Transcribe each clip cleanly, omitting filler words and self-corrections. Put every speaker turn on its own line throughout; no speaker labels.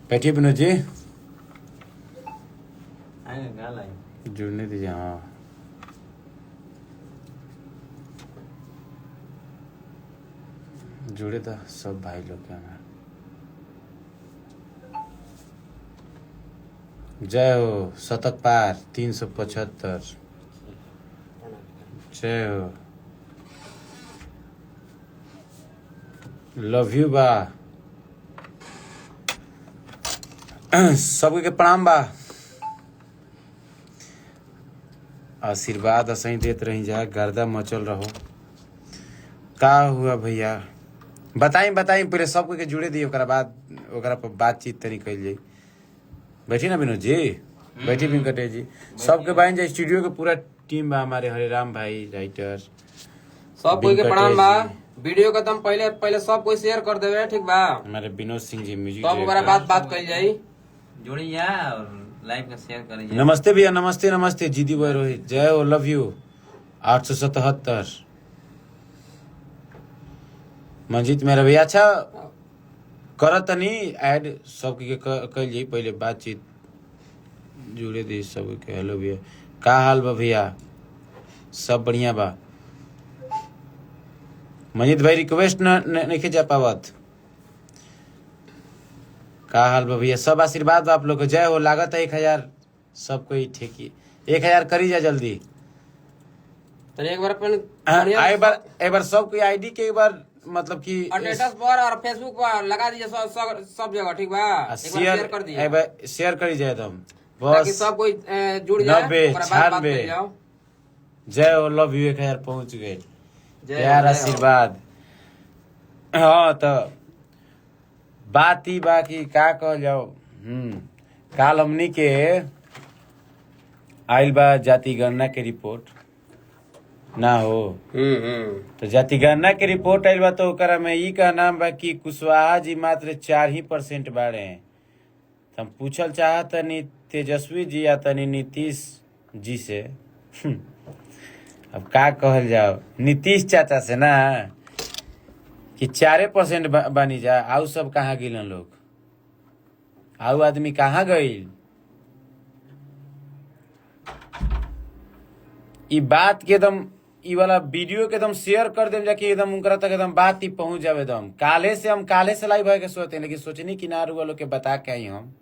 बैठिए विनोद जी,
गाल आई
जुड़ने दीजिए। हाँ जुड़े था सब भाई लोग के हमारे। जय हो शतक पार 375। जय हो, लव यू बा, सबके प्रणाम बा, आशीर्वाद असही देत रही जा, गर्दा मचल रहो। का हुआ भैया, बताई बताई पहले सबको के जुड़े दी, ओकरा बाद ओकरा पर बातचीत तनी कइल जाई। बैठी ना विनोद जी, बैठी वेंकटेश जी, सबके बाइन जा, स्टूडियो के पूरा टीम बा, हमारे हरे राम भाई राइटर,
सब कोई के प्रणाम बा। वीडियो का तुम पहले पहले सब कोई शेयर कर देवे, ठीक बा।
हमारे विनोद सिंह जी म्यूजिक
सब ओकरा बात कइल जाई।
जोड़िया और लाइव का शेयर करिए।
नमस्ते भैया, नमस्ते नमस्ते जीदी भाई रोहित, जय हो, लव यू 877। मंजीत मेरा भैया, अच्छा करत नहीं ऐड सबके कइल जाई, पहले बातचीत जुड़े दी सबके। हेलो भैया, का हाल बा भैया, सब बढ़िया बा। मंजीत भाई रिक्वेस्ट नहीं जा पावत, का हाल बा भैया, सब आशीर्वाद बा आप लोग को। जय हो, लागत है 1000 सब कोई ठेकी 1000 करी जा जल्दी।
तो एक बार अपन
एक बार सब कोई आईडी के एक बार मतलब कि
स्टेटस पर और फेसबुक पर लगा दीजिए, सब जगह, ठीक बा। एक बार शेयर कर दीजिए,
शेयर करी जाए तुम
ताकि
बस।
सब कोई जुड़ जाए,
90
ओकरा बाद बात
96।
कर जाओ।
जय हो, लव यू 1000 पहुंच गए,
जय
प्यार
हो।
आशीर्वाद। हाँ तो बात ही बाकी का कहल जाओ। काल हमनी के आइल बा जाति गणना के रिपोर्ट ना हो, तो जाति गणना के रिपोर्ट आइल बा, तो ओकरा में ई का नाम बा कि कुशवाहा जी मात्र 4% बाड़े। तो हम पूछल चाहत तनी तेजस्वी जी या तनी नीतीश जी से अब का कहल जाओ, नीतीश चाचा से ना, कि 4% बनी जा, आउ सब कहाँ गिलन लोग, आउ आदमी कहाँ गईल। ई बात के एकदम, ई वाला वीडियो के एकदम शेयर कर देम जाके, एकदम उनकरा तक एकदम बात ही पहुंच जावे एकदम। काले से लाइव है के सोचते हैं, लेकिन सोचनी किनार वालों के बता के आई हम।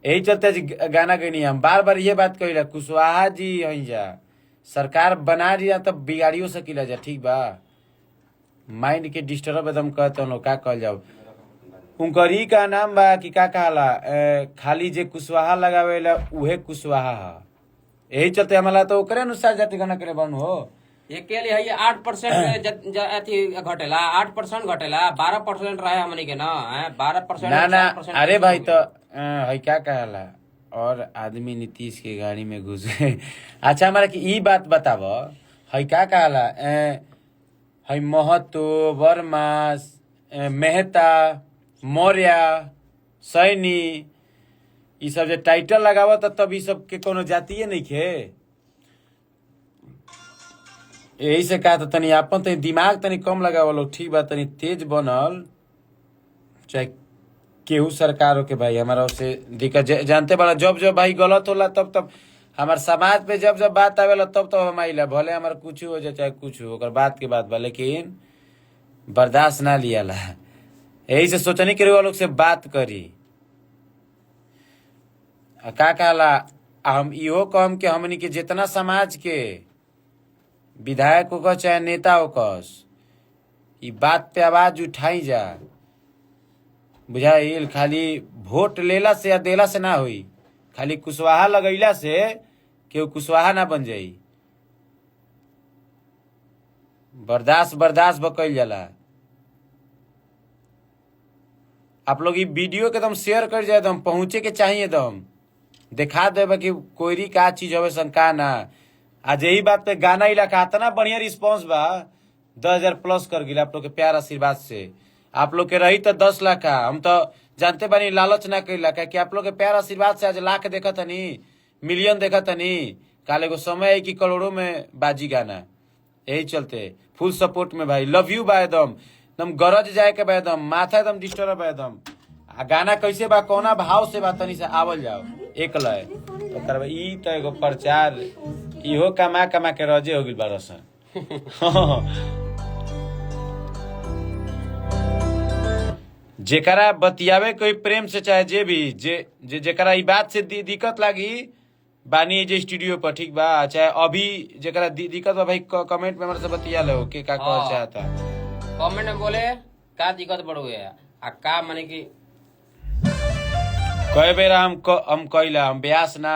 यही चलते गाना गई हम बार बार ये बात कही, कुशवाहा जी हई जा, सरकार बना रही तब बिगाड़ियो सकीला जा, ठीक बा। माइंड के डिस्टर्ब एकदम कहते लोग, का कहल जाओ। उनकर ई का नाम बा कि का कहला, खाली जे कुशवाहा लगावेला उहे कुशवाहा है। यही चलते हमारा तो ओकरे अनुसार जाति गणना करे बन हो।
ये के लिए है, 8% अथी घटेला, 8% घटेला, 12% रहे हमनी के ना, 12%
ना अरे भाई तो है क्या कहला, और आदमी नीतीश के गाड़ी में घुस गए। अच्छा हमारा कि ई बात बताव, है क्या कहला, है महतो, वर्मा, मेहता, मौर्य, सैनी, ई सब जे टाइटल लगावत तब ई सब के कोनो जातीय नहीं खे। यही से कहा था तनी आपन तनी दिमाग तनी कम लगावल लोग, ठीक बा, तनी तेज बनल, चाहे केहू सरकार हो के भाई। हमारा उससे दिक्कत जानते बड़ा, जब जब भाई गलत होला तब हमार समाज पे जब बात आवेला तब हम आइला, भले हमार कुछ हो जाए चाहे कुछ हो, ओकर बात के बात बा, लेकिन बर्दाश्त ना लियाला। यही से सोचनी के लोग से बात करी। का कहला, हम इहो कहम कि हमनी के जितना समाज के विधायक होकर चाहे नेता होकर, ई बात पे आवाज उठाई जा, बुझाइल। खाली वोट लेला से या देला से ना हुई, खाली कुशवाहा लगैला से केहू कुशवाहा ना बन जाई। बर्दाश्त बकैल जाला। आप लोग ये वीडियो के एकदम शेयर कर जाए, एकदम पहुंचे के चाहिए, एकदम दिखा देबा कि कोई का चीज होवे शंका ना। आज यही बात पे गाना इलाका इतना बढ़िया रिस्पांस बा, 10,000 प्लस कर गिला आप लोग के प्यार आशीर्वाद से। आप लोग के रही तो 10 लाख, हम तो जानते बानी लालच ना कैला, कि आप लोग के प्यार आशीर्वाद से आज लाख देखा तनी, मिलियन देखा तनी, काले को समय है कि करोड़ों में बाजी गाना। यही चलते फुल सपोर्ट में भाई, लव यू बा, एकदम गरज जाए के बा, एकदम माथा एकदम डिस्टर्ब है, एकदम आ गाना कैसे बा कोना भाव से बा तनी से आवल जाओ एक लय तो करबे ई तो एगो प्रचार इहो कमा कमा के रजे हो गेल बा रसन जेकरा बतियावे कोई प्रेम से चाहे जे भी जेकरा ई बात से दिक्कत लागी बानी जे स्टूडियो पर ठीक बा चाहे अभी जेकरा दिक्कत बा भाई कमेंट में हमरा से बतिया लो के का कह चाहता
कमेंट में बोले का दिक्कत बढ़ गया आ का माने की
कई बेर हम कइला हम ब्यास ना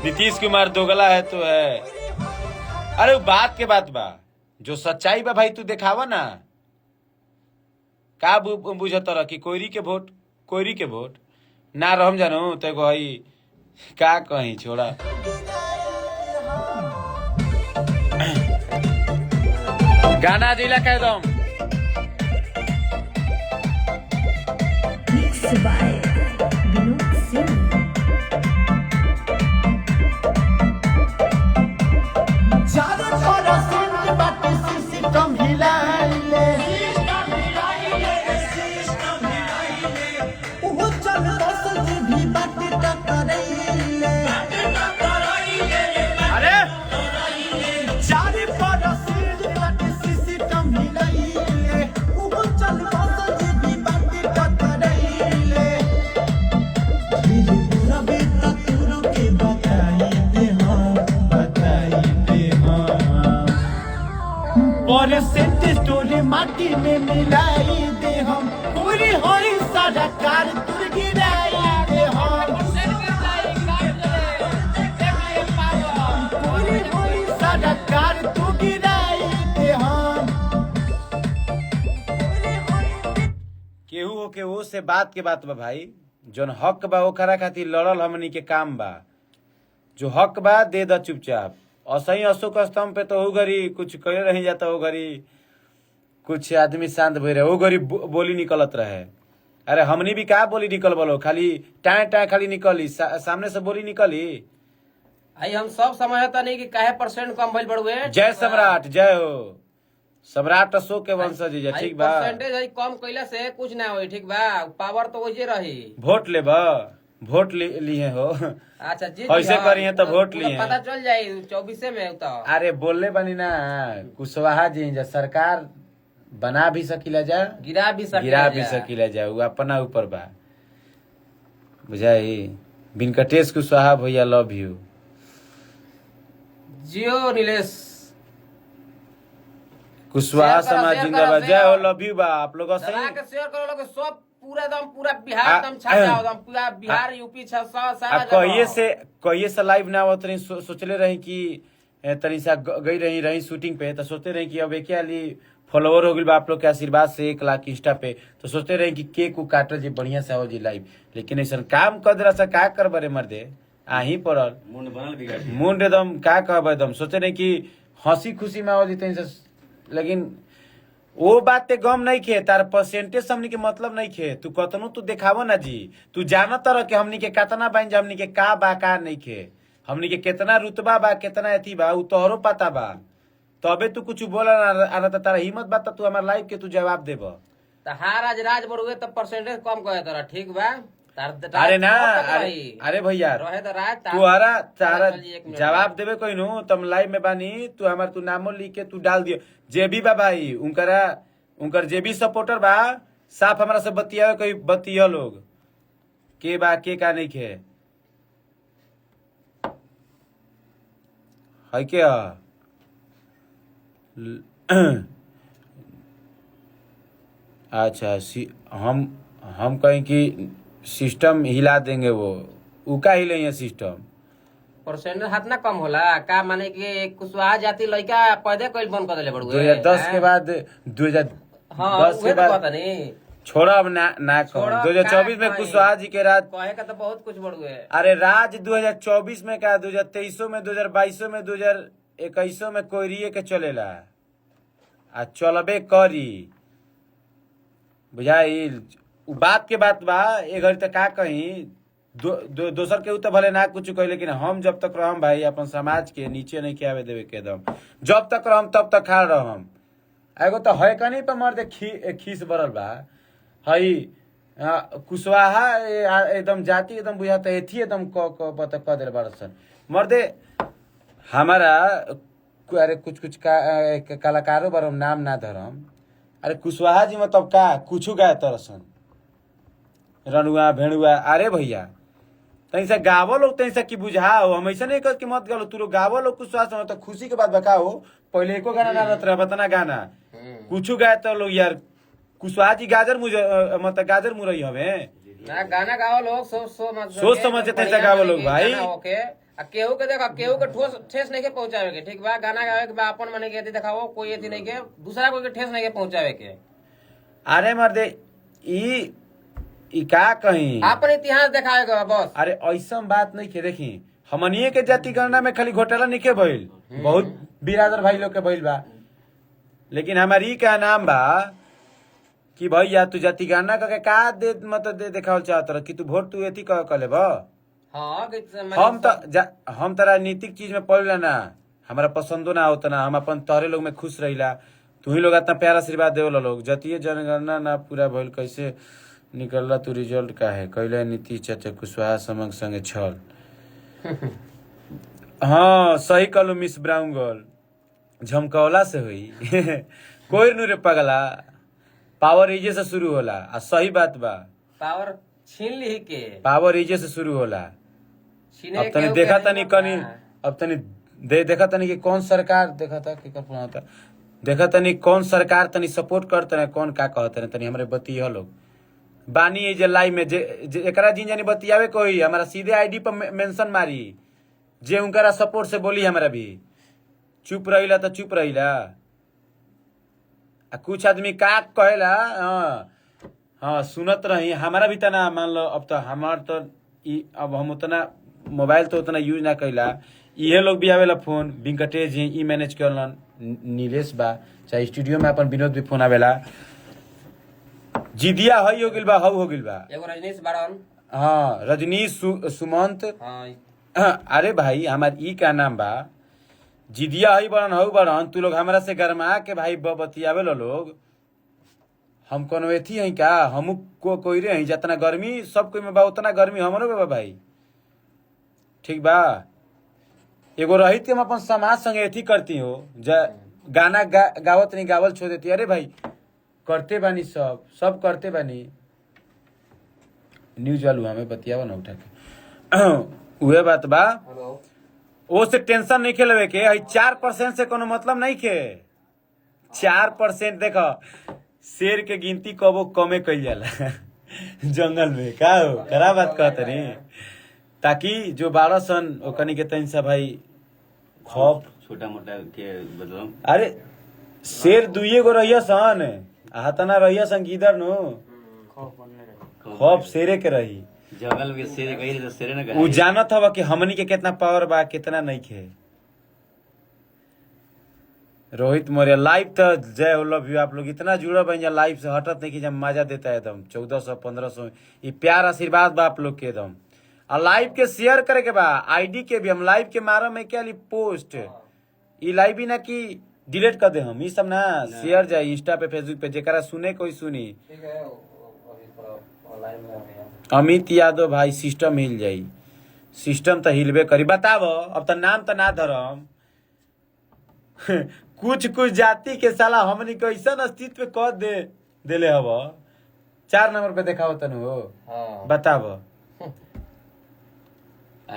नीतीश कुमार दोगला है तो है अरे बात के बात बा जो सच्चाई बा भाई तू दिखावा ना का बुझत रह कि कोयरी के वोट ना रहम जानू तो गई का कहीं छोड़ा गाना दिला कह दम
और सेंट स्टोरी माटी में मिलाई दे हम पूरी होई सारा कार तुर गिराई दे हम पूरी होई सारा कार तू गिराई दे हम
केहू हो के वो से बात के बात बा भाई जोन हक बा ओकरा खातिर लड़ल हमनी के काम बा जो हक बा दे द चुपचाप असही अशोक स्तंभ पे तो हो घड़ी कुछ करे रही जाता हो घड़ी कुछ आदमी शांत भई रहे वो घड़ी बोली निकलत रहे अरे हमनी भी का बोली निकल बोलो खाली टाए टाए खाली निकली सामने से बोली निकली
आई हम सब समझता नहीं कि काहे परसेंट कम भइल बढ़ुए
जय सम्राट जय हो सम्राट अशोक के वंशज जी ठीक बा
परसेंटेज आई कम कइला से कुछ ना होई ठीक बा पावर तो वही रही
वोट लेबा वोट लिए हो
अच्छा जी
ऐसे करिए तो वोट लिए
पता चल जाए 24 में तो
अरे बोलले बनी ना कुशवाहा जी जा सरकार बना भी सकीला जा
गिरा भी
सकीला जा वो अपना ऊपर बा बुझाई बिनकटेश कुशवाहा भैया लव यू
जियो नीलेश
कुशवाहा समाज जिंदाबाद जय हो लव यू बा आप लोग
शेयर करो लोग सब पूरा बिहार एकदम छा जाओ एकदम पूरा बिहार यूपी सारा
कहिए से लाइव ना आवत रही सोचले रही कि तनी सा गई रही शूटिंग पे तो सोचते रही कि अब एक फॉलोवर हो गई बा आप लोग के आशीर्वाद से 1 लाख इंस्टा पे तो सोचते रहे कि केक को काटल जी बढ़िया से हो जी लाइव लेकिन ऐसा काम कर दे रहा का कर बरे मर्दे आही पड़ल मुंड एकदम का कहब एकदम सोचे रहे कि हंसी खुशी में हो जी लेकिन वो बात ते गम नहीं खे तार परसेंटेज हमनी के मतलब नहीं खे तू कतनो तू देखावो ना जी तू जानत रह के हमनी के कतना बाइन हमनी के का बा का नहीं खे हमनी के कितना रुतबा बा कितना एथी बा उ तोहरो पता बा तबे तू कुछ बोला ना तो तारा हिम्मत बा तू हमार लाइव के तू जवाब देब
हार आज राज बढ़ुए तो परसेंटेज कम कहे तोरा ठीक बा
अरे ना अरे भैया तुहरा तारा जवाब देवे कोई नु तुम लाइव में बानी तू हमार तू नामो लिख के तू डाल दियो जे भी बा भाई उनकर जे भी सपोर्टर बा साफ हमारा से बतिया कोई बतिया लोग के बा के का नहीं खे है क्या अच्छा हम कहें कि सिस्टम हिला देंगे वो का हिले सिस्टम
परसेंट हाथ ना कम होला का माने कि कुशवाहा जाति लड़का पैदा कइल बंद कर देले बड़ुए
2010 के बाद 2010 के बाद
नहीं
छोड़ा अब ना कहो 2024 में कुशवाहा जी के राज
कहे का तो बहुत कुछ बड़ुए
अरे राज 2024 में का 2023 में 2022 में 2021 में कोयरिए के चलेला आ चलबे करी बुझाई बात के बात बा ए घड़ी तक का कहीं दोसर के तो भले ना कुछ कही लेकिन हम जब तक रहम भाई अपन समाज के नीचे नहीं खियावे देवे के दम जब तक रहम तब तक खा रहम एगो तो है कनी पे मर्दे खीस बरल बा हई कुशवाहा एकदम जाति एकदम बुझाता एथी एकदम क देले बारसन मर्दे हमारा अरे कुछ कलाकारों बार नाम ना धरम अरे कुशवाहा जी मतलब का कुछ गाय तरसन रनुआ भेड़ुआ अरे भैया तनी से गावो लोग तनी से की बुझाओ हम ऐसा नहीं कर कि मत गालो तू लोग गावो लोग कुछ स्वास्थ्य तो खुशी के बाद बताओ पहले एको गाना ना रहत रहा बतना गाना कुछ गाय तो लोग यार कुशवाहा जी गाजर मुझे मतलब गाजर मुरई हमें
ना गाना गाओ लोग
सोच समझ के तैसे गावो लोग भाई
ओके केहू के देखा केहू के ठेस नहीं के पहुंचावे के ठीक बा गाना गावे के बा अपन मने के दिखाओ कोई एथी नहीं के दूसरा कोई के ठेस नहीं के पहुंचावे के
अरे मर्दे ई का कहीं
अपन इतिहास दिखावे के बस
अरे ऐसा बात नहीं के देखी हमनिए के जाति गणना में खाली घोटाला नहीं के भइल बहुत बिरादर भाई लोग के भइल बा लेकिन हमारी का नाम बा कि भैया तू जाति गणना करके का दे मतलब दे देखावल चाहत रह कि तू वोट तू एथी कह ले बा हम तो राजनीतिक चीज में पड़ ना हमारा पसंदो ना होता ना हम अपन तोहरे लोग में खुश रहिला तू ही लोग इतना प्यार आशीर्वाद देवला लोग जातीय जनगणना ना पूरा भइल कैसे निकलला तू रिजल्ट का है कैले नीतीश चाचा कुशवाहा समंग संगे छल हाँ सही कहलू मिस ब्राउन गर्ल झमकौला से हुई कोई नूरे पगला पावर इजे से शुरू होला आ सही बात बा
पावर छीन ली के
पावर इजे से शुरू होला अब तनी देखा तनी कनी अब तनी देखा तनी कि कौन सरकार देखा था कि पुराना था देखा तनी कौन सरकार तनी सपोर्ट करते हैं कौन का कहते हैं तनी हमारे बतिया लोग बानी ये लाइव में जे एकरा जिन जानी बतियावे कोई हमारा सीधे आईडी पर मेंशन मारी जे उनकरा सपोर्ट से बोली हमारा भी चुप रहिला तो चुप रहिला कुछ आदमी का कहेला हाँ सुनत रही हमारा भी तना मान लो अब तो हमार तो अब हम उतना मोबाइल तो उतना यूज ना कैला इहे लोग भी आवेला फोन वेंकटेश जी ई मैनेज करलन नीलेश बा चाहे स्टूडियो में अपन विनोद भी फोन आवेला जिदिया हई हो गिल बा हऊ हो गिल बा
एगो रजनीश बारन
हाँ रजनीश सुमंत अरे भाई हमार ई का नाम बा जिदिया हई बड़न हऊ बड़न तू लोग हमारा से गरमा के भाई बतियावे लो लोग हम कोनो एथी हई का हम कोई रे हई जितना गर्मी सब कोई में बा उतना गर्मी हमरो में बा भाई ठीक बा एगो रहित के हम अपन समाज संगे एथी करती हो गाना गावत नहीं गावल छोड़ देती अरे भाई करते बानी सब करते बानी न्यूज वालू हमें बतियावा ना उठा के उहे बात बा ओ से टेंशन नहीं खेलवे के 4% से कोनो मतलब नहीं के 4% देखो शेर के गिनती कबो कमे कइल जाला जंगल में का हो करा बात कहत रे ताकि जो 12 सन ओकनी के तन से भाई खौफ
छोटा मोटा के बदलम
अरे शेर दुइये गो रहिया सन हाथना रहिया सन किधर नो खौफ शेरे के रही
जंगल में शेर गई तो शेरे न
उ जानत हवा कि हमनी के कितना पावर बा कितना नहीं खे रोहित मौर्य लाइव तो जय हो लव यू आप लोग इतना जुड़े बन जा लाइव से हटत नहीं कि जब मजा देता है एकदम 1400 1500 ये प्यार आशीर्वाद बा आप लोग के एकदम और लाइव के शेयर करे के बा आईडी के भी हम लाइव के मारा में क्या ली पोस्ट ये लाइव भी ना कि डिलीट कर दे हम ये सब ना शेयर जाए इंस्टा पे फेसबुक पे जेकरा सुने कोई सुनी अमित यादव भाई सिस्टम हिल जाई सिस्टम तो हिलबे करी बताव अब तो नाम तो ना धरम कुछ जाति के साला हमनी को ऐसा अस्तित्व कह देले हव 4 नंबर पे देखाओ तनु हो बताव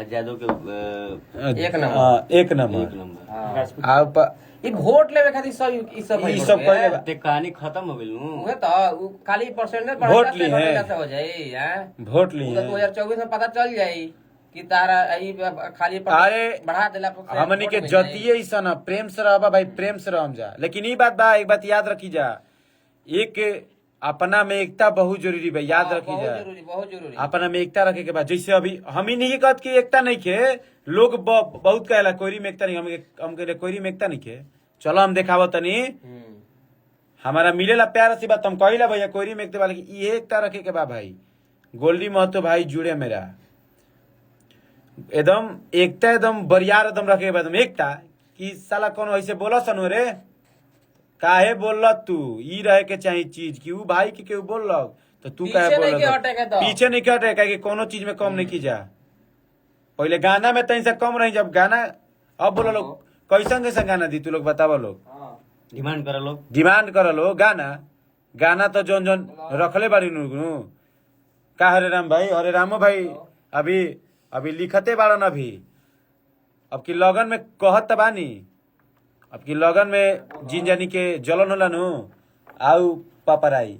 आजादों के
एक नंबर
आप
ई वोट लेवे खातिर सब
ई सब करे
ते कहानी खत्म हो गेल
उहे तो खाली परसेंटेज बढ़ा
वोट ली है
हो जाई
वोट ली है
2024 में पता चल जाई कि तारा ई खाली
अरे
बढ़ा देला
हमनी के जतिये ही सन प्रेम से रहबा भाई प्रेम से रहम जा लेकिन ई बात बा एक बात याद रखी जा एक अपना में एकता बहुत जरूरी बा याद रखी जा
बहुत जरूरी
अपना में एकता रखे के बाद जैसे अभी हम ही नहीं कहत कि एकता नहीं के लोग बहुत कहला कोयरी में एकता नहीं हम कहले कोयरी में एकता नहीं के चलो हम देखावो तनी हमारा मिलेला प्यार से बात हम कहिला भैया कोयरी में एकता वाले ये एकता रखे के बा भाई गोल्डी महतो भाई जुड़े मेरा एकदम एकता एकदम बरियार एकदम रखे के बाद एकता कि साला कौन ऐसे बोला सनु रे काहे बोल तू ई रहे के चाहिए चीज की ऊ भाई के केहू बोल तो तू काहे
पीछे नहीं
बोल
के हटे के तो।
पीछे नहीं हटे काहे कि कोनो चीज में कम नहीं की जा। पहले गाना में तहीं से कम रही, जब गाना अब बोलो लोग कैसन कैसन गाना दी तू लोग बतावा लोग
डिमांड कर लोग
डिमांड कर लो गाना तो जोन जोन रखले बाड़ी नु का हरे राम भाई हरे रामो भाई अभी अभी लिखते बाड़न अभी अब की लगन में कहत त बानी अब की लगन में जिन जानी के जलन होला नु आउ पापराई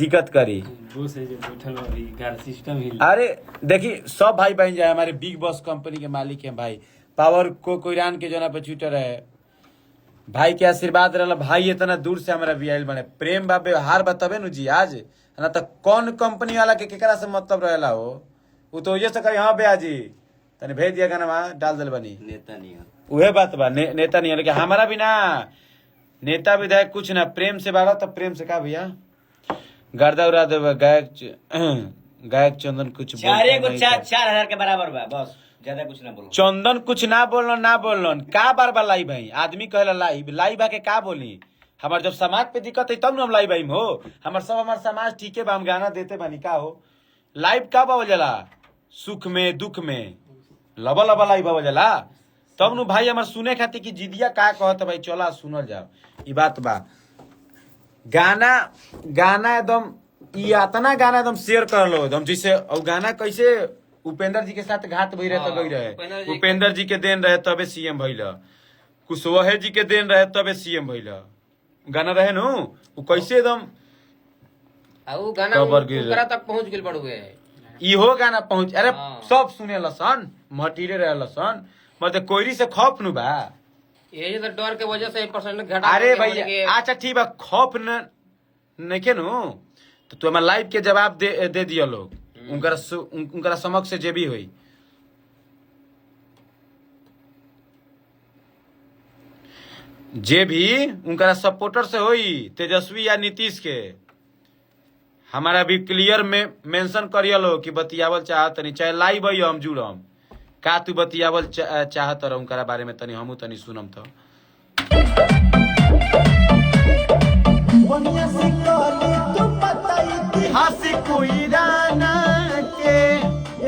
दिक्कत करी। अरे देखी सब भाई बहन जाए हमारे बिग बॉस कंपनी के मालिक हैं भाई पावर को कोईरान के जना पे ट्विटर है भाई के आशीर्वाद रहला भाई इतना दूर से हमारा वीआईएल बने प्रेम बा व्यवहार बताबे नु जी आज ना तो कौन कंपनी वाला के केकरा से मतलब रहेला हो वो तो ये से कही हाँ भैया जी तने भेज दिया गाना वहां डाल दिल बनी
नेता नहीं है
उहे बात बा नेता नहीं है लेकिन हमारा भी ना नेता विधायक कुछ ना प्रेम से बाड़ा तब प्रेम से का भैया गर्दा उड़ा दे गायक चंदन कुछ
4,000 के बराबर बा बस ज्यादा कुछ ना बोलो।
चंदन कुछ ना बोलन का बार बार लाइव भाई आदमी कहला लाइव आके का बोली हमार जब समाज पे दिक्कत है तब न हम लाइव आई हो हमार समाज ठीक है बा हम गाना देते बानी का हो लाइव का बाबा जला सुख में दुख में लबा लबा लाइव बाबा जला तब नु भाई हमार सुने खातिर कि जिदिया का कहत भाई चला सुनल जाओ ई बात बा गाना एकदम ई इतना गाना एकदम शेयर कर लो एकदम जैसे और गाना कैसे उपेंद्र जी के साथ घाट भई रहे तो गई रहे उपेंद्र जी के देन रहे तबे सीएम भइल कुशवाहा जी के देन रहे तबे सीएम भइल गाना रहे नु वो कैसे एकदम
ऊ गाना ओकरा तक पहुंच गेल बड़ुए
इहो गाना पहुंच अरे सब सुने लसन मटीरे रहे लसन मतलब कोईरी से खौफ नु बा
यही तो डर के वजह से परसेंट घटा
अरे भैया अच्छा ठीक बा खौफ न नहीं के नु तो तू हमार लाइव के जवाब दे दिया लोग उनकरा समक्ष से जे भी हुई जे भी उनकरा सपोर्टर से हुई तेजस्वी या नीतीश के हमारा भी क्लियर में मेंशन करिया लो कि बतियावल चाहत नहीं चाहे लाइव आई हम जुड़म का तू बतियावल चाहत रह उनकरा बारे में तनी हमू तनी सुनम तो
बढ़िया से कहली तू पता इतिहास कोई राना के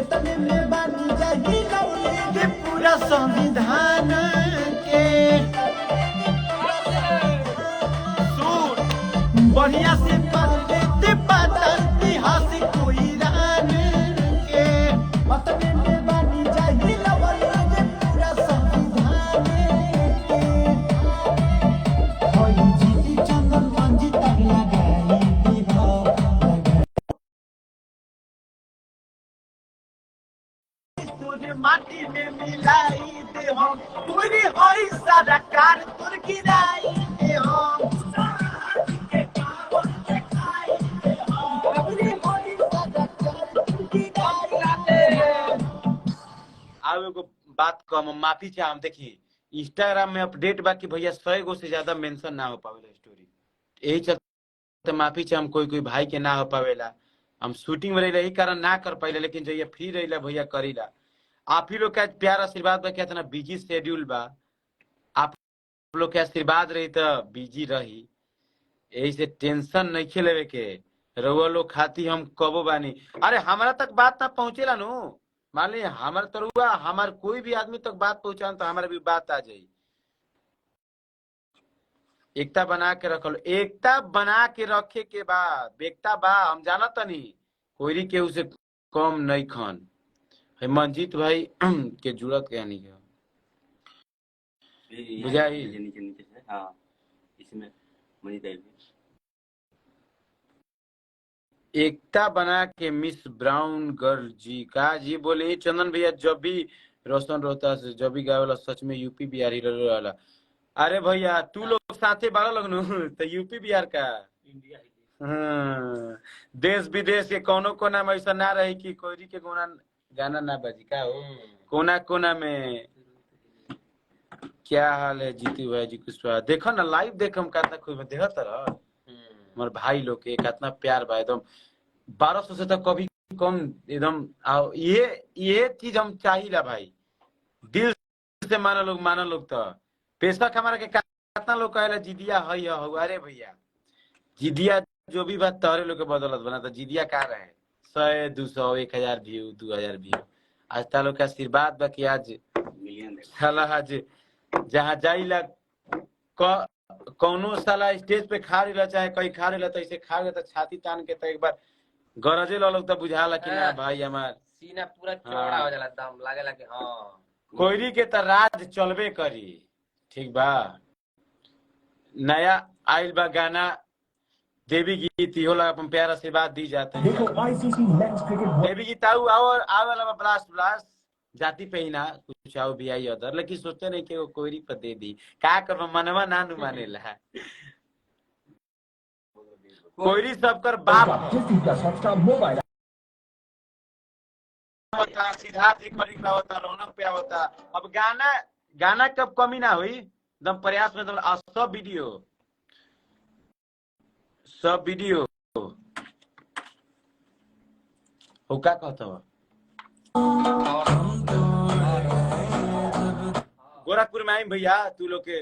इतने में बानी जागी लौले के पूरा संविधान के सुन बढ़िया से पढ़ले ते पता इतिहास कोई राना के इतने में बानी जागी लौले के पूरा संविधान के होई जीती चंदन मंजी तक लगाई दीवा तोरे माटी में मिलाई दे हम पूरी होई सारा कार तोर गिराई दे हम पूरी होई सारा कार तोर गिराई दे
अब एगो बात कम माफी चाह हम देखी इंस्टाग्राम में अपडेट बाकी भैया 100 गो से ज्यादा मेंशन ना हो पावेला स्टोरी यही चलते माफी चाह हम कोई भाई के ना हो पावेला हम शूटिंग में रही कारण ना कर पाइले लेकिन जब फ्री रही भैया करीला आप ही लोग का प्यार आशीर्वाद बा क्या बिजी शेड्यूल बा आप लोग के आशीर्वाद रही तो बिजी रही यही से टेंशन नहीं खेलेवे के रउआ लोग खाती हम कबो बानी अरे हमारा तक बात ना पहुंचेला नु मान ली हमारे तरुआ हमार कोई भी आदमी तक बात पहुंचान तो हमारा भी बात आ जाई एकता बना के रखल एकता बना के रखे के बाद एकता बा हम जाना तनी कोई के उसे कम नहीं खान है मंजीत भाई के जरूरत क्या नहीं है बुझाई
नीचे नीचे से हाँ इसमें मनी टाइप
एकता बना के मिस ब्राउन गर्ल जी का जी बोले चंदन भैया जब भी रोशन रोहता से जब भी गावेला सच में यूपी बिहार ही वाला अरे भैया तू लोग साथे बारह लगनू तो यूपी बिहार का
इंडिया
देश विदेश के कोनो कोना में ऐसा ना रही कि कोई के गाना ना बजी का हो कोना कोना में क्या हाल है जीतू भाई जी कुछ देखो ना लाइव देख हम कितना खुद में देखा तरह हमारे भाई लोग के कितना प्यार बा एकदम 1200 से तक कभी कम एकदम ये चीज हम चाहिए भाई दिल से मानो लोग तो बेशक हमारा के कितना लोग कहेला जिदिया हई हो अरे भैया जिदिया जो भी बात तोहरे लोग के बदौलत बना तो जिदिया का रहे 100 200 1000 व्यू 2000 व्यू आज ता लोग के आशीर्वाद बा कि आज
मिलियन
साला आज जहाँ जाइला कौनो साला स्टेज पे खा रहा चाहे कहीं खा रहा तो ऐसे खा रहा तो छाती तान के तो एक बार गरजे लोग तो बुझाला कि ना भाई हमार
सीना पूरा चौड़ा हो जाला दम लागेला कि हाँ
कोयरी के तो राज चलबे करी ठीक बा नया आइल बा गाना देवी गीत होला अपन प्यार आशीर्वाद दी जाते हैं
देखो आईसीसी मेंस क्रिकेट
देवी गीत आओ और आवे वाला ब्लास्ट ब्लास्ट जाति पे ही ना कुछ आओ भी आई उधर लेकिन सोचते नहीं कि वो कोयरी पर दे दी का कर मनवा ना नु मानेला कोयरी सबकर बाप
मोबाइल
होता सिद्धार्थ रिकॉर्डिंग में होता रौनक पे होता अब गाना गाना कब कमी ना हुई एकदम प्रयास में सब वीडियो हो का कहता हो गोरखपुर में आई भैया तू लोग के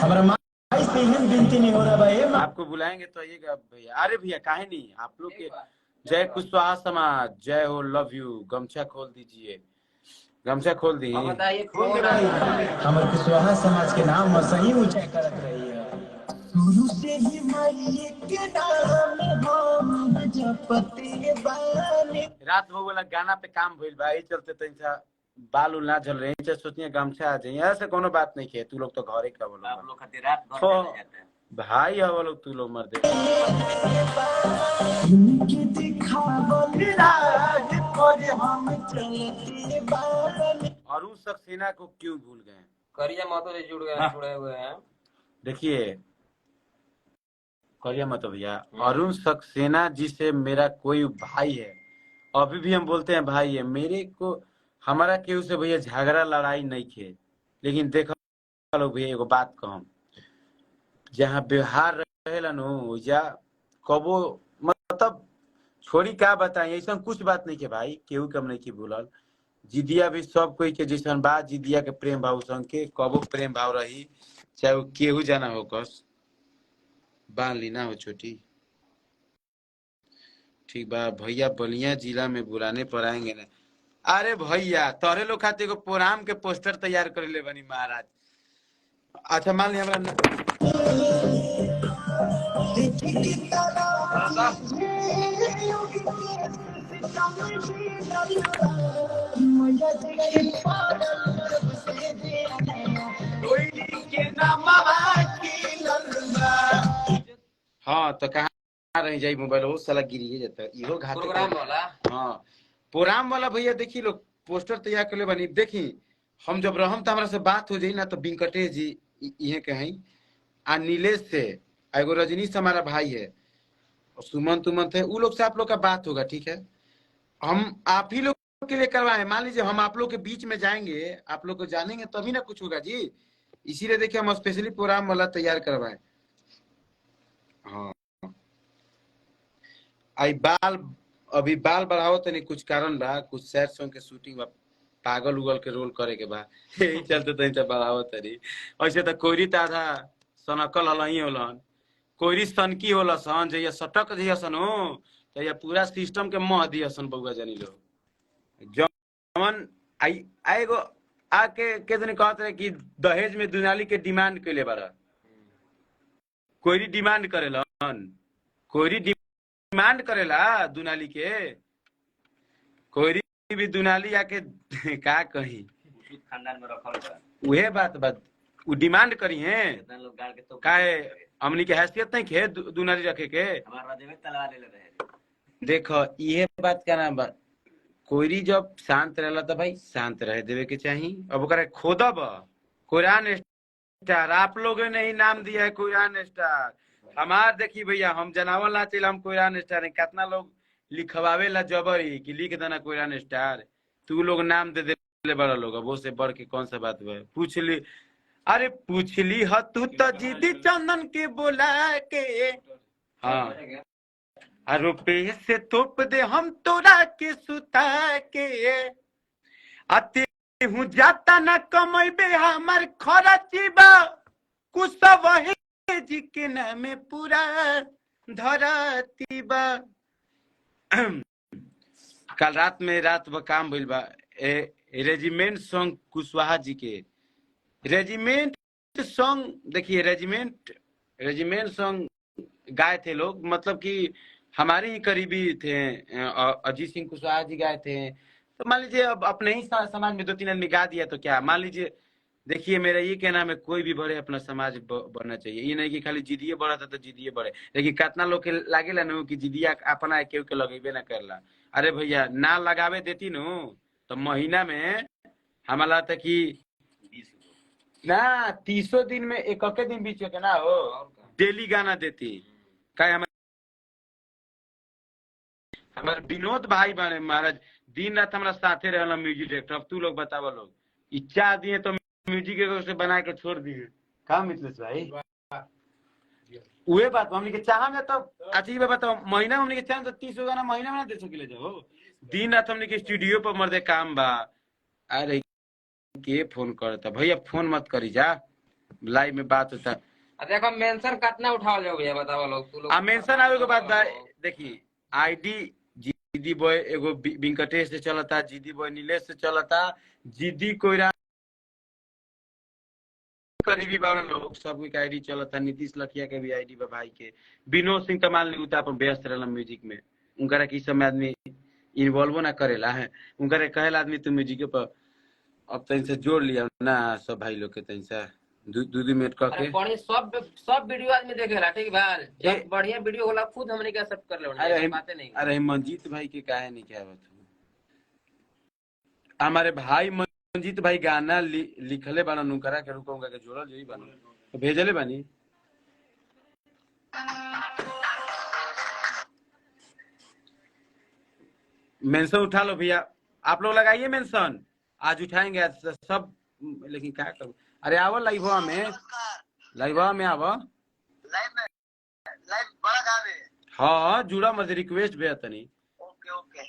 हमारा माइस पे ही विनती नहीं हो रहा भाई
आपको बुलाएंगे तो आइएगा भैया अरे भैया काहे नहीं आप लोग के जय कुशवाहा समाज जय हो लव यू गमछा खोल दीजिए गमछा खोल दी
बताइए
हमारे कुशवाहा समाज के नाम में सही ऊंचा करत रही है शुरू से ही माई के नाम हम जपते बानी
रात हो वाला गाना पे काम भइल बा ई चलते तो इंसा बाल उल ना झल रहे हैं सोचिए गमछा आ जाए ऐसे कोनो बात नहीं है तू लोग तो घरे का बोलो
आप लोग खातिर रात भर चला जाता है
भाई हो लोग तू लोग मर दे
उनके दिखावल राज पर हम चलते बानी
अरुण सक्सेना को क्यों भूल गए
करिया मातो से जुड़े हुए हैं
देखिए करिया मत भैया अरुण सक्सेना जी से मेरा कोई भाई है अभी भी हम बोलते हैं भाई है मेरे को हमारा केहू से भैया झगड़ा लड़ाई नहीं खे लेकिन देखो लोग भैया एगो बात कहम जहाँ व्यवहार रहेला नो जा कबो मतलब छोड़ी क्या बताई ऐसा कुछ बात नहीं के भाई केहू कम नहीं की भूलल जिदिया भी सब कोई के जैसन बात जिदिया के प्रेम भाव संग के कबो प्रेम भाव रही चाहे वो केहू जाना हो कस बाल लीना हो छोटी ठीक बा भैया बलिया जिला में बुलाने पर आएंगे ना अरे भैया तोरे लोग खाते को प्रोग्राम के पोस्टर तैयार कर ले बनी महाराज अच्छा मान लिया हमरा हाँ तो कहाँ रह जाई मोबाइल हो साला गिरिए जाता इहो घाटे
प्रोग्राम वाला
हाँ प्रोग्राम वाला भैया देखी लोग पोस्टर तैयार कर ले बनी देखी हम जब रहम तो हमारा से बात हो जाई ना तो बिंकटेश जी ये कहीं आ नीलेश से एगो रजनीश हमारा भाई है और सुमन तुमन थे वो लोग से आप लोग का बात होगा ठीक है हम आप ही लोग के लिए करवाए मान लीजिए हम आप लोग के बीच में जाएंगे आप लोग को जानेंगे तभी ना कुछ होगा जी इसीलिए देखिए हम स्पेशली प्रोग्राम वाला तैयार करवाए हाँ आई बाल अभी बाल बढ़ाओ तो नहीं कुछ कारण बा कुछ सैड सॉन्ग के शूटिंग बा पागल उगल के रोल करे के बा यही चलते तो बढ़ाओ तरी ऐसे तो कोयरी तो आधा सनकल हलही होलन कोयरी सनकी होला सन जैया सटक जइया सन हो तो पूरा सिस्टम के मह दिया सन बउआ जानी लोग जमन आई आएगो आके के दिन कहत रहे कि दहेज में दुनाली के डिमांड कैले बारा कोयरी डिमांड करेलन कोयरी डिमांड करेला दुनाली के कोयरी भी दुनाली आके का कही
खानदान में रखल बा
उहे बात उ डिमांड करी है
कितना लोग गाड़ के तो
काहे हमनी के हैसियत नहीं खे दुनाली रखे के
हमारा राजे में तलवार ले रहे
देखो ये बात का नाम बा कोयरी जब शांत रहला तो भाई शांत रह देवे के चाहिए अब ओकरा खोदब कुरान स्टार आप लोगों ने ही नाम दिया है कुरान स्टार हमार देखी भैया हम जनावर ला चल हम कुरान स्टार है कितना लोग लिखवावे ला जबरी कि लिख देना कुरान स्टार तू लोग नाम दे दे बड़ा लोग वो से बढ़ के कौन सा बात है पूछ ली अरे पूछ ली ह तू तो जिदी चंदन के बोला के हाँ रुपये से तोप दे हम तोरा के सुता के अति हूँ जाता ना कमैबे हमार खर्ची बा कुशवाहा जी के नाम पूरा धरती बा। कल रात ब काम भइल बा रेजिमेंट सॉन्ग कुशवाहा जी के। रेजिमेंट सॉन्ग देखिए, रेजिमेंट सॉन्ग गाए थे लोग, मतलब कि हमारे ही करीबी थे। अजीत सिंह कुशवाहा जी गाए थे। तो मान लीजिए अब अपने ही समाज में 2-3 आदमी गा दिया तो क्या, मान लीजिए। देखिए मेरा ये कहना है, कोई भी बढ़े अपना समाज बढ़ना चाहिए। ये नहीं कि खाली जीडीए बढ़ा था तो जीडीए बढ़े, लेकिन कितना लोग के लागेला न कि जीडीए अपना केहू के लगेबे ना करला। अरे भैया ना लगावे देती नु तो महीना में हमारा था कि ना 30 दिन में एक दिन बीच के ना हो डेली गाना देती। क्या हमारे विनोद भाई बने महाराज, दिन रात हमारा साथे रहना म्यूजिक डायरेक्टर। अब तू लोग बतावा लोग इच्छा दिए तो म्यूजिक से बना के छोड़ दिए। कहा मिथिलेश भाई उहे बात हमने के चाह में तो अच्छी बात बताओ, महीना हमने के चाह तो 30 गाना महीना में ना दे सके जाओ। दिन रात हमने के स्टूडियो पर मर्दे काम बा। अरे के फोन करता भैया, फोन मत करी जा, लाइव में बात होता।
देखो मेंशन कितना उठाओ जाओ भैया, बताओ लोग तू लोग।
मेंशन आवे के बाद देखिए आईडी जीदी बॉय एगो वेंकटेश से चलता, जीदी बॉय नीलेश से चलता, जीदी कोयरा करीबी बारह लोग सबके आईडी चलता। नीतीश लखिया के भी आईडी बा भाई के। विनोद सिंह तो मान ली उता अपन व्यस्त रहला म्यूजिक में। उनकरा की समय आदमी इन्वॉल्व ना करेला है। उनकरा कहेला आदमी तू म्यूजिक पर अब तइन से जोड़ लिया ना सब भाई लोग के, तइन से 2 मिनट कह के।
अरे सब वीडियो आदमी देखेला, ठीक बा। जब बढ़िया वीडियो होला खुद हमने के एक्सेप्ट कर लेना, ऐसी बातें नहीं।
अरे मंजीत भाई के काहे नहीं क्या बात। हमारे भाई मंजीत भाई गाना लिखले बाना नुकरा के रुको, उनका के जोड़ल जोई बाना तो भेजले बानी। मेंशन उठा लो भैया, आप लोग लगाइए मेंशन, आज उठाएंगे आज सब। लेकिन क्या करूं, अरे आवो लाइव में आवो लाइव बड़ा गावे। हाँ जुड़ा मत, रिक्वेस्ट भेज तनी। ओके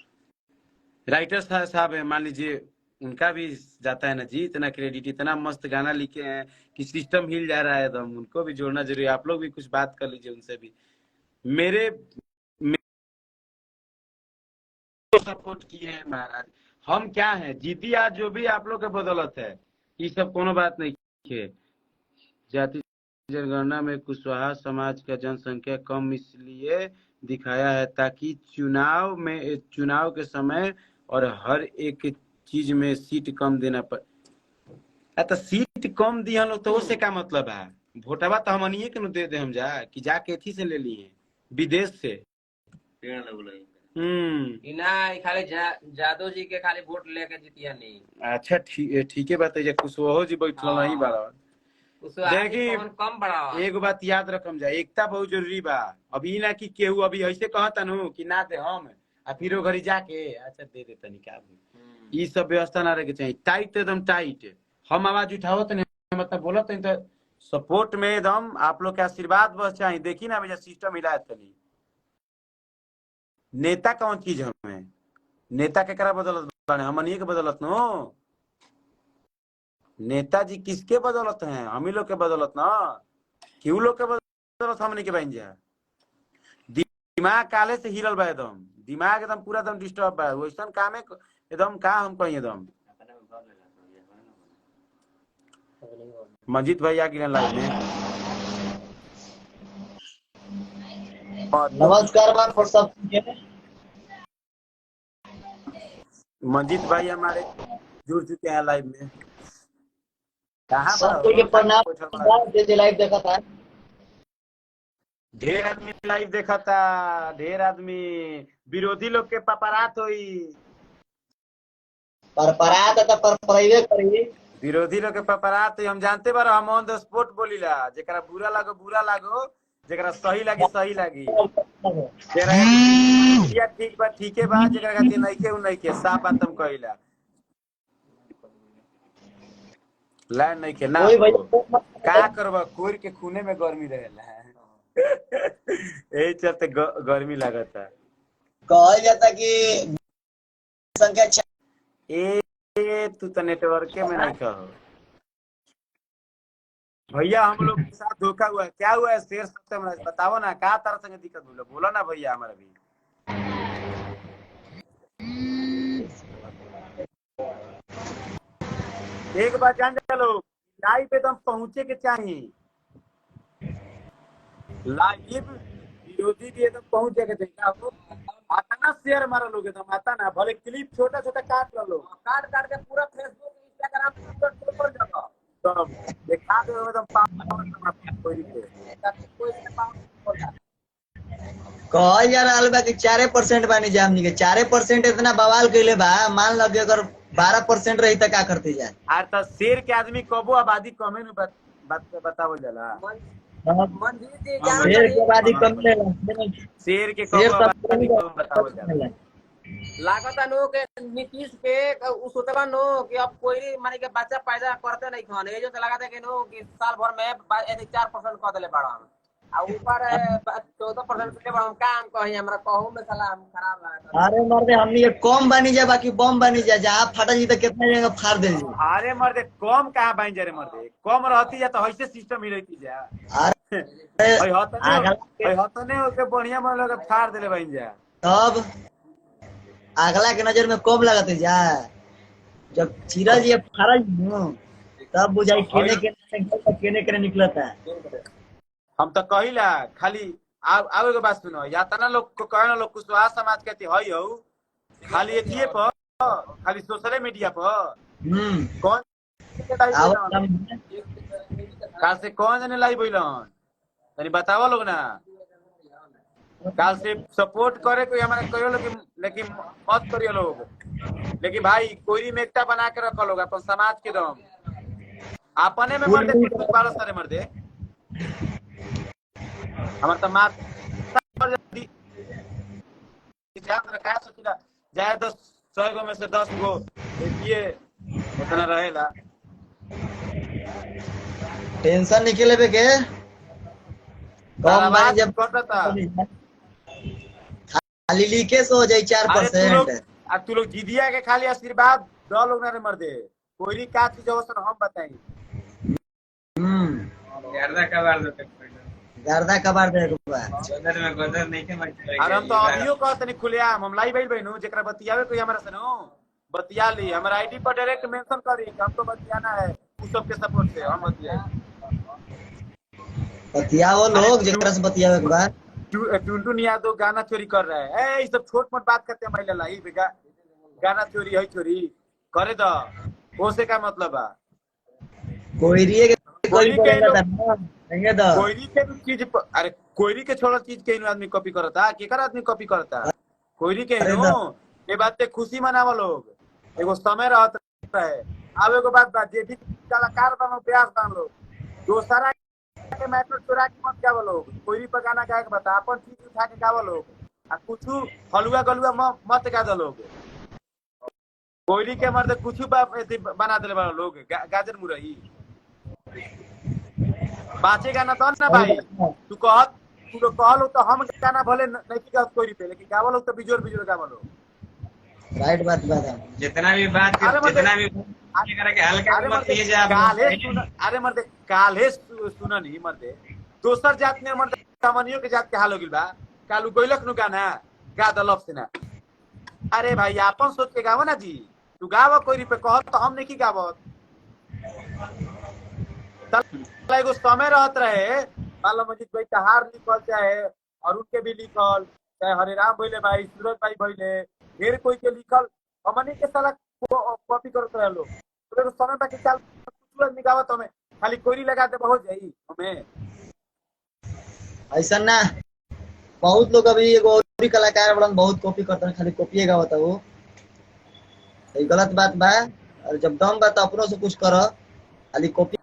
राइटर साहब है, मान लीजिए उनका भी जाता है ना जी, इतना क्रेडिट, इतना मस्त गाना लिखे हैं कि सिस्टम हिल जा रहा है एकदम। उनको भी जोड़ना जरूरी है। आप लोग भी कुछ बात कर लीजिए उनसे भी। मेरे सपोर्ट किए हैं महाराज, हम क्या हैं जीती आज जो भी आप लोग के बदौलत है। ये सब कोनो बात नहीं है। जाति जनगणना में कुशवाहा समाज का जनसंख्या कम इसलिए दिखाया है ताकि चुनाव के समय और हर एक चीज में सीट कम देना पड़े। तो सीट कम दिया लोग तो उससे क्या मतलब है? वोटवा तो हम अनिए के दे हम जा कि जाके थी से ले लिए विदेश से।
खाली जादव जी के खाली वोट लेके जीतिया नहीं।
अच्छा ठीक है बात है, कुशवाहा जी बैठल नहीं बाड़ा। देखिए
कम बड़ा
एक बात याद रखम जा, एकता बहुत जरूरी बा। अभी ना कि केहू अभी ऐसे कहता नु कि ना दे हम आ फिर घरी जाके अच्छा दे देता नहीं क्या। ये सब व्यवस्था ना रहे चाहिए, टाइट एकदम टाइट। हम आवाज उठावत नहीं मतलब बोलत नहीं तो सपोर्ट में एकदम आप लोग के आशीर्वाद बस चाहिए। देखी ना भैया सिस्टम हिलायत तनी। नेता कौन चीज हमें, नेता के करा बदलत बाने, हमनिए के बदलत नो। नेताजी किसके बदौलत हैं? हम ही लोग के बदौलत ना, क्यों लोग के बदौलत हमने के बन जा। दिमाग काले से हिलल बा एकदम, दिमाग एकदम पूरा एकदम डिस्टर्ब बा। वैसा काम है एकदम का हम कहीं एकदम। मंजीत भाई आ गए लाइव में।
नमस्कार बार for सब।
मंजीत भाई हमारे जुड़ चुके हैं लाइव में। कहाँ
सब कोई के प्रणाम, जे लाइव देखा था।
ढेर आदमी लाइव देखा था, ढेर आदमी। विरोधी लोग के पपरात होई,
परपरात त परपराइवे करी।
विरोधी लोग के पपरात होई। हम जानते बार हम ऑन द स्पॉट बोलीला, जेकरा बुरा लागो, जेकरा सही लागी। जेकरा ठीक बा ठीके बा, जेकरा खातिर नहीं के साफ बात हम कहिला। लाइन नहीं के ना का करबा, कोर के खूने में गर्मी रहेला। यही चलते गर्मी लागत है।
कहल जाता कि संख्या
तू तो नेटवर्क में नहीं कहो। भैया हम लोग के साथ धोखा हुआ है, क्या हुआ है शेर सत्यम बताओ ना, का तरह संगे दिक्कत बोलो बोलो ना भैया हमारा भी। एक बार जान चलो, लाइव एकदम पहुंचे के चाहिए, लाइव विरोधी भी एकदम पहुंचे के चाहिए। हो आता ना शेयर मारा लोग एकदम आता ना, भले क्लिप छोटा छोटा काट लो,
काट काट के पूरा फेसबुक इंस्टाग्राम पर टोटल जगह
तब देखा दो एकदम पावर कोई के।
कोई से पाउंड होता
कहल जा रहा बा कि 4% बानी जा हमनी के 4% इतना बवाल कइले बा। मान लो कि अगर 12% रही त का करते जा।
आर त शेर के आदमी कबो आबादी कमे नु बतावल जाला।
मंदिर जी जानो
शेर
तनी
के बादी कम ले
शेर के
शेर
कबो
सब
आबादी कम बतावल जाला।
लागता नो के नीतीश के उ सोचबा नो कि अब कोई माने के बच्चा पैदा करते नहीं खान ये जो लगाता कि नो कि साल भर में 4% कर देले बड़ा आ ऊपर 14% के हम काम कही हमरा कहू में सलाम खराब लागता।
अरे मर्दे हमनी के कम बानी जा बाकी बम बानी जा जहाँ फटा जी त कितना जगह फाड़ दे जी।
अरे मर्दे कम कहाँ बाइन जा रे मर्दे, कम रहती जा तो ऐसे सिस्टम ही रहती जा।
अरे
ओइ हतने ओके बढ़िया मन लगे फाड़ देले बाइन जा।
तब अगला के नजर में कम लगते जा। जब चीरा जी फाड़ा जी तब बुझाई केने केने निकलता।
हम तो कहिला खाली आवे के बात सुनो, या तना लोग को कहना लोग कुशवाहा समाज कहती हई हो खाली एथिए पर, खाली सोशल मीडिया पर कौन काल से कौन जने लाई बोलन तनी बताओ लोग ना। काल से सपोर्ट करे कोई हमारा करियो लेकिन मत करियो लोग, लेकिन भाई कोई में एकता बना के रखो लोग अपन समाज के दम अपने में मर्दे कुछ बारह सारे मर्दे हमार तो मात जाए 100 गो में से 10 गो ये उतना रहेला।
टेंशन नहीं लेबे के कम बानी जब
करता
खाली लीकेज हो जाए 4%।
तू लोग जिदिया के खाली आशीर्वाद दो लोग ना रे मर्दे, कोई का चीज अवसर हम बताई
गर्दा कबार दे बा।
और हम तो अभियो कहत नहीं खुलेआम हम लाई बैल बहनू जेकरा बतियावे कोई हमरा से नो बतिया ली, हमारा आईडी पर डायरेक्ट मेंशन करी कि हमको बतियाना है उस सब के सपोर्ट से हम बतियाए।
बतियाओ लोग जेकरा से बतियावे के बाद।
टुनटुन यादव गाना चोरी कर रहा है, ए ये सब छोट मोट बात करते हैं महिला लाई गाना चोरी है चोरी करे दो वो से का मतलब है।
कोयरी के कोई बोलेला था नहीं दो
कोयरी के चीज अरे कोयरी के छोड़ा चीज के आदमी कॉपी करता केकर आदमी कॉपी करता कोयरी के नो ये बात पे खुशी मनावा लोग एगो समय रहता है। अब एगो बात जे भी कलाकार बनो ब्यास बन लोग दोसरा के मैटर चुरा के मत गावो लोग, कोयरी पर गाना गाए के बता अपन चीज उठा के गावो लोग आ कुछ हलुआ गलुआ मत गा दो लोग। कोयरी के मर्द कुछ बना देले बा लोग गाजर मुरई बाचे गाना तो ना भाई तू कहलो तो हम गाना भले नहीं कहत कोयरी पे लेकिन गावो लोग तो बिजोर बिजोर गावो लोग।
राइट बात
जितना भी बात जितना भी के हल्का मत किए जा।
अरे मर्दे काले सुननी मर्दे दोसर जात ने मर्दे सामान्यों के जात के हाल हो गिल बा कालू गोइलक नु गाना गा दलफ से ना। अरे भाई अपन सोच के गावो ना जी, तू गावो कोयरी पे कहत तो हम नहीं की गावत एगो समय रहत रहे मान लो मजीद भाई तहार लिखल चाहे और उनके भी लिखल चाहे हरिराम भइले भाई सूरज भाई भइले ढेर कोई के लिखल हमनी के साला कॉपी करत रहे लोग तो समय तक चल कुछ आदमी गावत हमें खाली कोयरी लगा दे हो जाई हमें
ऐसा ना। बहुत लोग अभी एगो और कलाकार बड़न बहुत कॉपी करते हैं खाली कॉपी गावत वो ये गलत बात बा। और जब दम बा तो अपनों से कुछ करो खाली कॉपी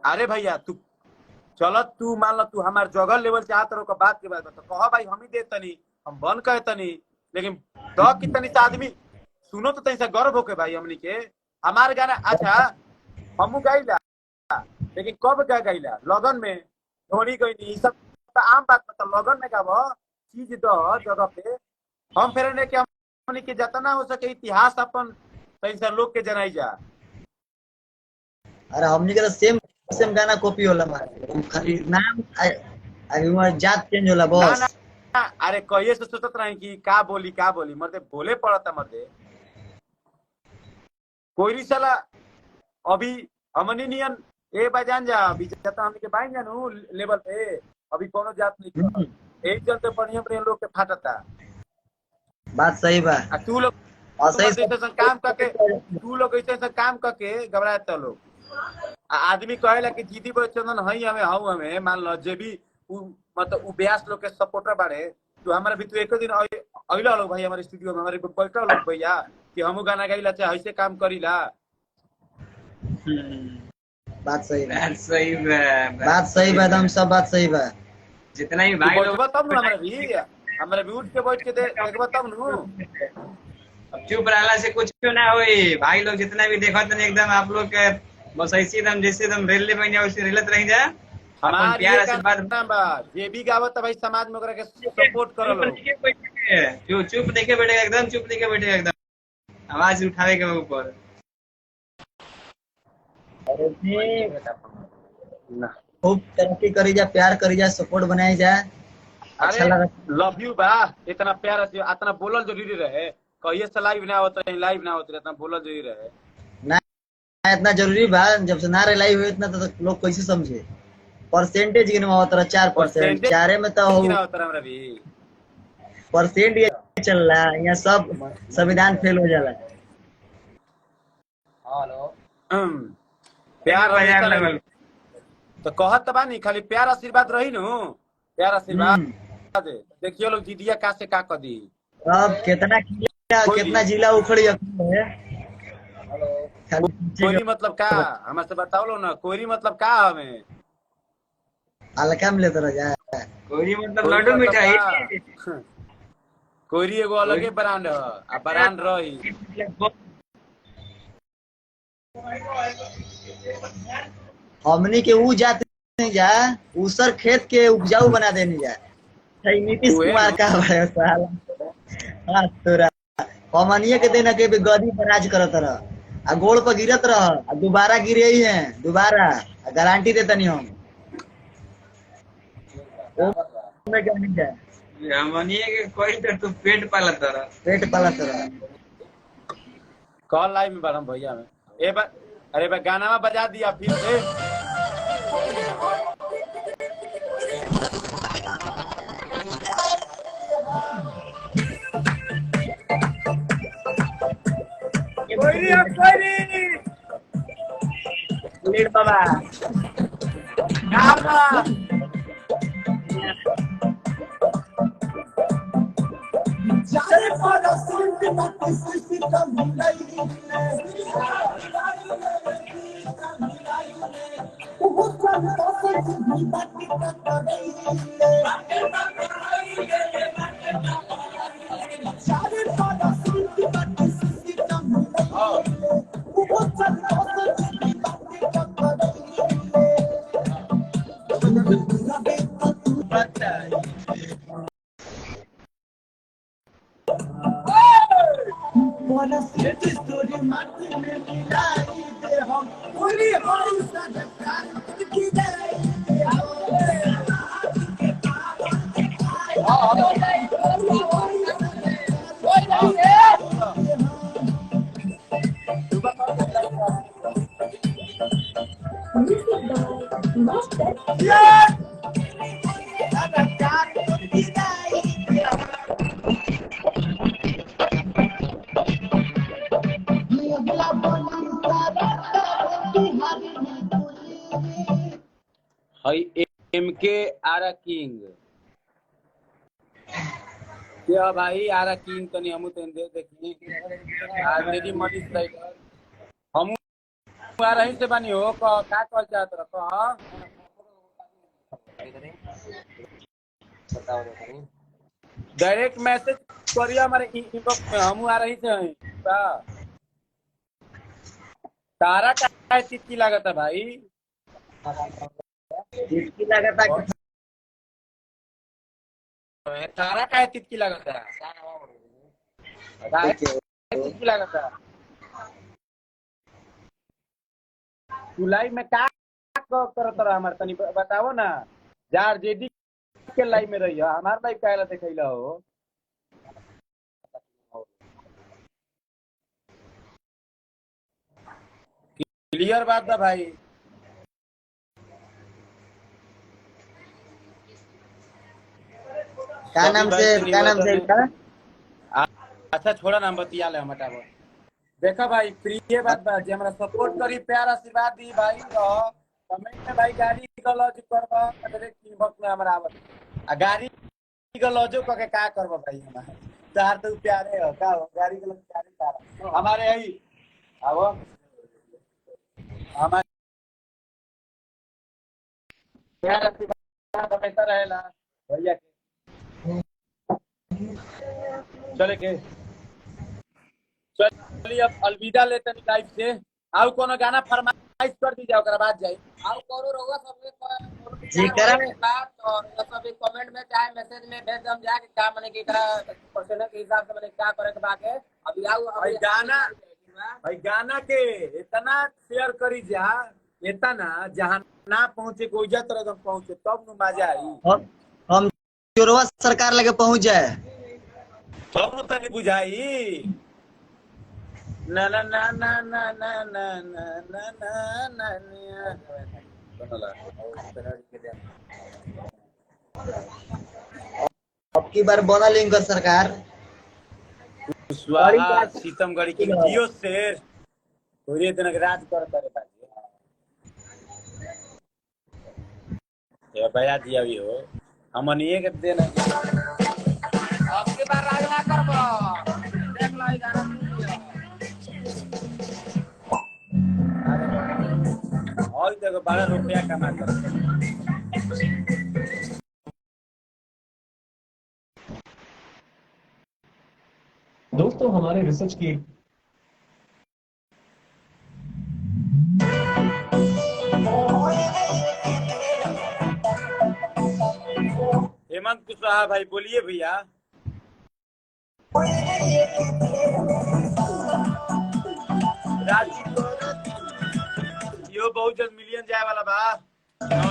अरे भैया तू चल तू मान लो तू हमार जगह लेवल चाहत रहो बात के बाद तो कह भाई हम ही दे तनी हम बन कहे तनी लेकिन दो कितनी आदमी सुनो तो तनी सा गर्व होके भाई हमनी के हमार गाना अच्छा हमू गाइला लेकिन कब गाइला लगन में धोनी गई सब तो आम बात बता लगन में गावो चीज दो जगह पे हम फेर ने के हमनी के जितना हो सके इतिहास अपन तनी सा लोग के जनाई जा।
अरे हमनी के तो सेम सेम गाना कॉपी होला मारे, हम खाली नाम अभी हमार जात चेंज होला
ना
बस।
ना, अरे कहिए से सोचत रही कि का बोली मर्दे, बोले पड़ता मर्दे। कोई साला अभी हमनी नियन ए बजान जा, अभी जता हमनी के बाइन जानू लेवल पे, अभी कोनो जात नहीं कर, एक चलते बढ़िया बढ़िया लोग के फाटता।
बात सही बा।
आ तू लोग
और सही
मर्दे ऐसा काम करके, तू लोग ऐसा काम करके घबराता लोग। आदमी कहेला कि जीती चंदन हई हमें हाउ हमें, मान लो जे भी मतलब उ ब्यास लोग के सपोर्टर बाड़े, तो हमारे भी तो एक दिन अइला लोग भाई हमारे स्टूडियो में, हमारे बैठा लोग भैया कि हमू गाना गाइला चाहे ऐसे काम करीला।
बात सही बा,
बात सही बा,
बात सही बा, एकदम सब बात सही बा।
जितना ही
तू
भाई लोग
बैठबा तब न हमारे भी उठ के बैठ के देखबा तब न।
अब चुप रहला से कुछ क्यों ना होई, भाई लोग जितना भी देखत नहीं एकदम आप लोग के बस ऐसे एकदम जैसे एकदम रेल में वैसे रेलत रह जा। अपन
हमार
प्यार
ये
आशीर्वाद
कहना बा, जे भी गावत भाई समाज में ओकरा के सपोर्ट कर लो।
चुप नहीं के बैठेगा, एकदम चुप नहीं के बैठेगा, एकदम आवाज उठावे के ऊपर।
अरे जी, खूब तरक्की करी जा, प्यार करी जा, सपोर्ट बनाई जा, अच्छा
अरे
लगा।
लव यू बा, इतना प्यार इतना बोलल जरूरी रहे, कहिए से लाइव ना होता है, लाइव ना होता है, इतना बोलल जरूरी रहे
ना इतना जरूरी बा, जब से ना रिलाई हुई इतना तो लोग कैसे समझे। परसेंटेज गिनवा होता 4%,
परसेंटेज
चारे में तो
की ना होता है हमरा भी।
परसेंट ये चल रहा है, यहाँ सब संविधान फेल हो जाला।
प्यार
बाजार
हमेशा
लगल।
रही तो कहत बानी, खाली प्यार आशीर्वाद रही नु, प्यार आशीर्वाद। देखियो लोग दीदिया का से का कर दी।
अब कितना
कोई
कितना जिला उखड़ी है, खाली पीछे
कोयरी
के
मतलब का, हमारे से बताओ लो ना, कोयरी मतलब का हमें।
हल्का में लेते रह जा।
कोई मतलब
कोयरी
लड्डू
मतलब
मिठाई।
का, कोयरी एगो अलगे ब्रांड है, आ ब्रांड रही।
हमनी के ऊ जात नहीं जा, उसर खेत के उपजाऊ बना देनी जा। सही नीतीश
उहे
कुमार
नु।
का भाई साला। हाँ तोरा हमनिए के देना के भी गदी पर राज करत रह, आ गोड़ पर गिरत रह, आ दोबारा गिरे ही है दोबारा, गारंटी देता नहीं हम। ओ में क्या नहीं जाए,
हमनिए के कोई तो तू पेट पालत रहा।
पेट पालत रह।
कॉल लाइव में बारम भैया में ए बा, अरे बा गाना में बजा दिया फिर से। कोयरी अब कोयरी
लीड बाबा
गाना हई एमके आरा किंग क्या भाई, आरा किंग तनी हमू तनी दे देखी आज लेडी मनीष राइडर हम आ रही से बानी हो का कहल चाहत रह हां डायरेक्ट मैसेज करिए हमारे इनबॉक्स में, हम आ रही से हैं का तारा का चिट्ठी लागत है भाई,
इसकी लागत है
तारा का तितकी लागत है, तितकी लागत है। जुलाई में का करत रहा हमार तनी बताओ ना। जार जेडी के लाइव में रही हमार लाइव काहेला देखैला हो। क्लियर बात बा भाई।
क्या नाम से
अच्छा छोड़ा ना, हम बतिया ले, हम हटाबो। देखा भाई प्रिय बात बा, जे हमरा सपोर्ट करी, प्यार आशीर्वाद दी भाई। रह कमेंट में भाई गाड़ी गलौज करबा डायरेक्ट इनबॉक्स में हमरा आवत आ गाड़ी गलौजो क के का करबा भाई। हमार चार तो प्यारे हो का हो, गाड़ी गलौज प्यारे का हमारे हई आवो हमारे प्यार आशीर्वाद हमेशा रहेला भैया के। चले के चलिए अब अलविदा लेते हैं लाइफ से। आओ कोनो गाना फरमाइश कर दीजिए, ओकरा बाद जाई।
आओ करो रहुआ सब
जी करा
बात और सब कमेंट में चाहे मैसेज में भेज दम जाके क्या माने कि एकरा पर्सन के हिसाब से माने क्या करे के बाके। अभी आओ
भाई गाना के इतना शेयर करी जा, इतना जहां ना पहुंचे कोई जा तरह पहुंचे तब न मजा आई।
हम चोरवा सरकार लगे पहुंच जाए
तब न तनी बुझाई। ना ना ना ना ना ना ना ना ना ना ना
अब की बार बनल इनकर सरकार।
स्वाहा सीतमगढ़ी के जियो शेर पूरे दिन रात कर करे बाजी। ये भैया दिया भी हो हमनिए के देना।
अब की बार राज ना करबो, देख लो ई गाना
और जगह 12 रुपया कमा कर।
दोस्तों हमारे रिसर्च की
हेमंत कुशवाहा भाई बोलिए भैया। यो बहुत जल्द मिलियन जाए वाला बा 9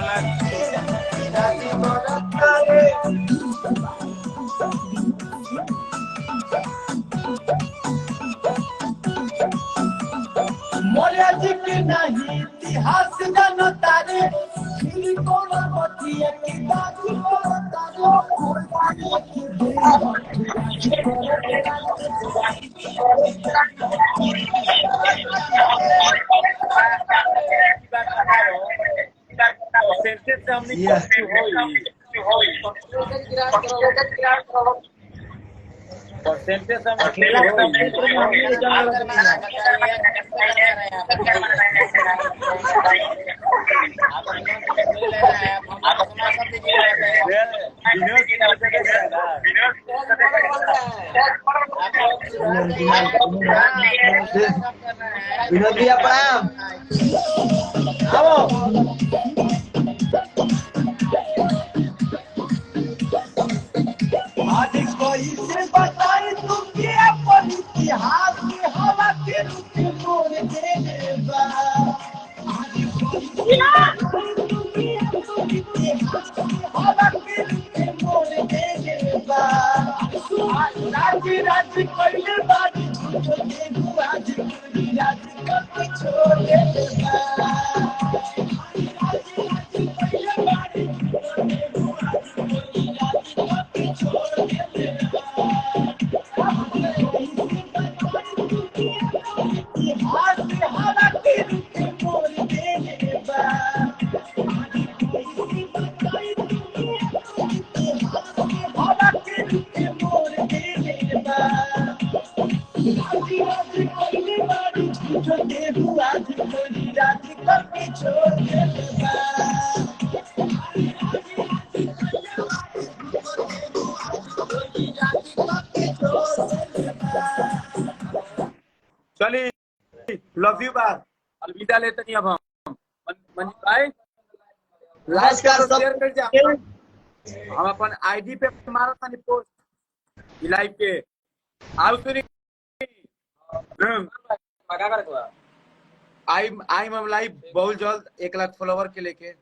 मोरिया जी के नहीं इतिहास जानता रे फिर कौन बतिया की बात करता
सेंसेस से हमने परसेंटेज
विनोद भैया प्रणाम।
आज कोई से बताई तुम के अपन इतिहास में हवा के रुख मोड़ देने बा। आज कोई से बताई तुम के अपन इतिहास में हवा के रुख मोड़ देने बा। आज राज पहले बारी झूठो देखू आज पूरी राज कब छोड़ देने बा।
चलिए लव यू बात अलविदा लेते नहीं अब हम मंजीत भाई
नमस्कार सब
शेयर कर जा। हम अपन आईडी पे मारा था पोस्ट लाइव के आओ सुनी
लगा कर
आई हम लाइव बहुत जल्द 1 लाख फॉलोवर के लेके।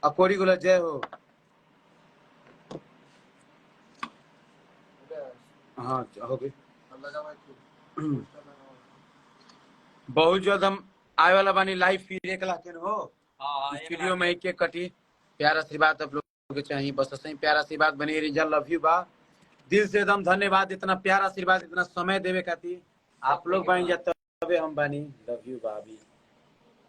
अकोरी गुला जय हो। हाँ हो गई। बहुत जल्द हम आए वाला बानी लाइव फिर 1 लाख के हो। स्टूडियो में एक कटी। प्यार आशीर्वाद आप लोग के चाहिए, बस सही प्यार आशीर्वाद बनी रिजल्ट। लव यू बा, दिल से एकदम धन्यवाद इतना प्यार आशीर्वाद इतना समय देवे खातिर। आप लोग बन जाते तबे हम बानी। लव यू बा। अभी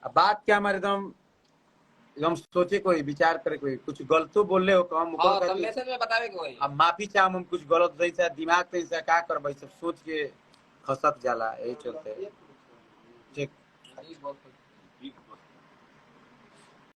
अब बात क्या हमारे एकदम सोचे कोई विचार करे कोई कुछ गलतो बोल रहे हो कम
मैसेज में बतावे कोई।
अब माफी चाह हम कुछ गलत जैसा दिमाग से ऐसा क्या करबै सब सोच के खसक जाला यही चलते। ठीक।